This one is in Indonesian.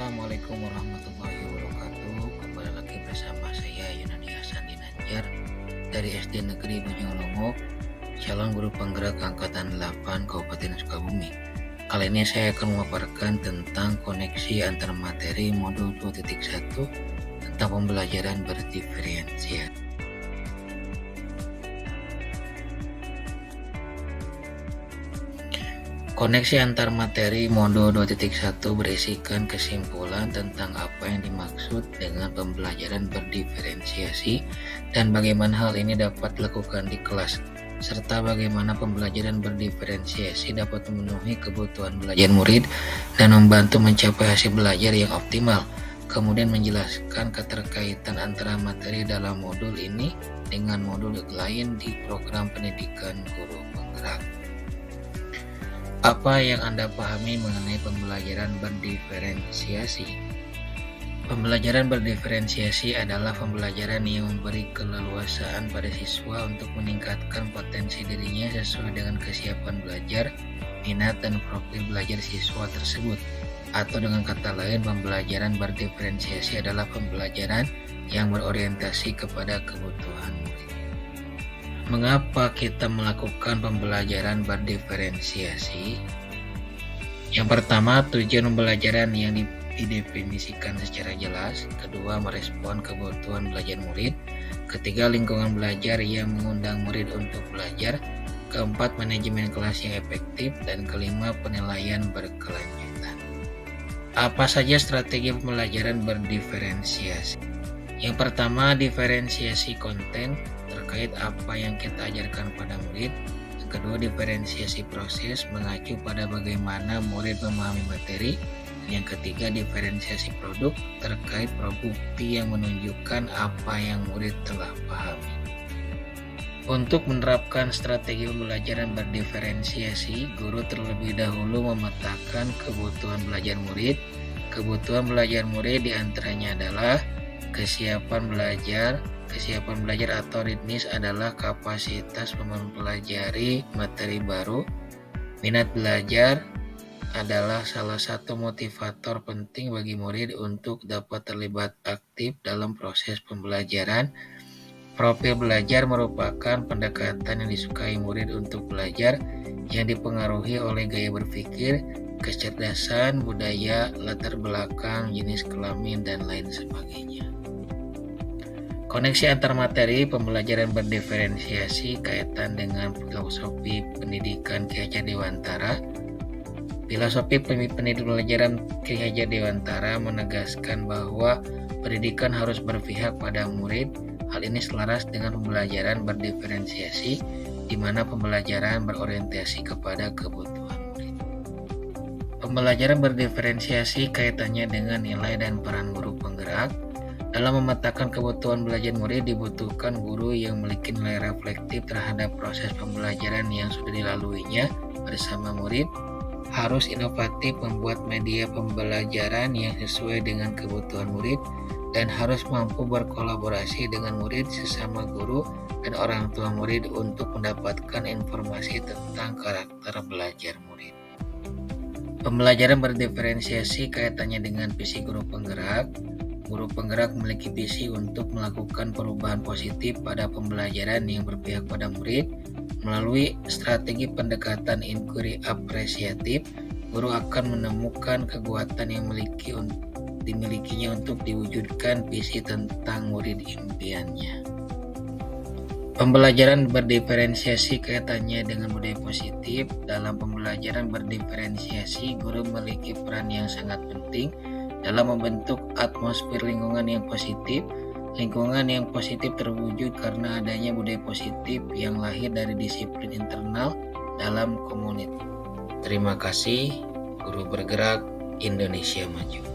Assalamualaikum warahmatullahi wabarakatuh. Kembali lagi bersama saya Yunani Hasan Dinanjar dari SD Negeri Bojonglomo, calon guru penggerak angkatan 8 Kabupaten Sukabumi. Kali ini saya akan memaparkan tentang koneksi antar materi modul 2.1 tentang pembelajaran berdiferensiasi. Koneksi antar materi modul 2.1 berisikan kesimpulan tentang apa yang dimaksud dengan pembelajaran berdiferensiasi dan bagaimana hal ini dapat dilakukan di kelas, serta bagaimana pembelajaran berdiferensiasi dapat memenuhi kebutuhan belajar murid dan membantu mencapai hasil belajar yang optimal. Kemudian menjelaskan keterkaitan antara materi dalam modul ini dengan modul lain di program pendidikan guru penggerak. Apa yang Anda pahami mengenai pembelajaran berdiferensiasi? Pembelajaran berdiferensiasi adalah pembelajaran yang memberi keleluasaan pada siswa untuk meningkatkan potensi dirinya sesuai dengan kesiapan belajar, minat, dan profil belajar siswa tersebut. Atau dengan kata lain, pembelajaran berdiferensiasi adalah pembelajaran yang berorientasi kepada kebutuhan murid. Mengapa kita melakukan pembelajaran berdiferensiasi? Yang pertama, tujuan pembelajaran yang didefinisikan secara jelas. Kedua, merespon kebutuhan belajar murid. Ketiga, lingkungan belajar yang mengundang murid untuk belajar. Keempat, manajemen kelas yang efektif. Dan kelima, penilaian berkelanjutan. Apa saja strategi pembelajaran berdiferensiasi? Yang pertama, diferensiasi konten terkait apa yang kita ajarkan pada murid. Yang kedua, diferensiasi proses mengacu pada bagaimana murid memahami materi. Yang ketiga, diferensiasi produk terkait bukti yang menunjukkan apa yang murid telah pahami. Untuk menerapkan strategi pembelajaran berdiferensiasi, guru terlebih dahulu memetakan kebutuhan belajar murid. Kebutuhan belajar murid diantaranya adalah kesiapan belajar. Kesiapan belajar atau readiness adalah kapasitas mempelajari materi baru. Minat belajar adalah salah satu motivator penting bagi murid untuk dapat terlibat aktif dalam proses pembelajaran. Profil belajar merupakan pendekatan yang disukai murid untuk belajar yang dipengaruhi oleh gaya berpikir, kecerdasan, budaya, latar belakang, jenis kelamin, dan lain sebagainya. Koneksi antar materi pembelajaran berdiferensiasi kaitan dengan filosofi pendidikan Ki Hajar Dewantara. Filosofi pembelajaran Ki Hajar Dewantara menegaskan bahwa pendidikan harus berpihak pada murid. Hal ini selaras dengan pembelajaran berdiferensiasi, di mana pembelajaran berorientasi kepada kebutuhan murid. Pembelajaran berdiferensiasi kaitannya dengan nilai dan peran guru penggerak. Dalam memetakan kebutuhan belajar murid, dibutuhkan guru yang memiliki nilai reflektif terhadap proses pembelajaran yang sudah dilaluinya bersama murid, harus inovatif membuat media pembelajaran yang sesuai dengan kebutuhan murid, dan harus mampu berkolaborasi dengan murid, sesama guru, dan orang tua murid untuk mendapatkan informasi tentang karakter belajar murid. Pembelajaran berdiferensiasi kaitannya dengan visi guru penggerak. Guru penggerak memiliki visi untuk melakukan perubahan positif pada pembelajaran yang berpihak pada murid. Melalui strategi pendekatan inquiry apresiatif, guru akan menemukan kekuatan yang dimilikinya untuk diwujudkan visi tentang murid impiannya. Pembelajaran berdiferensiasi kaitannya dengan budaya positif. Dalam pembelajaran berdiferensiasi, guru memiliki peran yang sangat penting dalam membentuk atmosfer lingkungan yang positif. Lingkungan yang positif terwujud karena adanya budaya positif yang lahir dari disiplin internal dalam komunitas. Terima kasih. Guru Bergerak Indonesia Maju.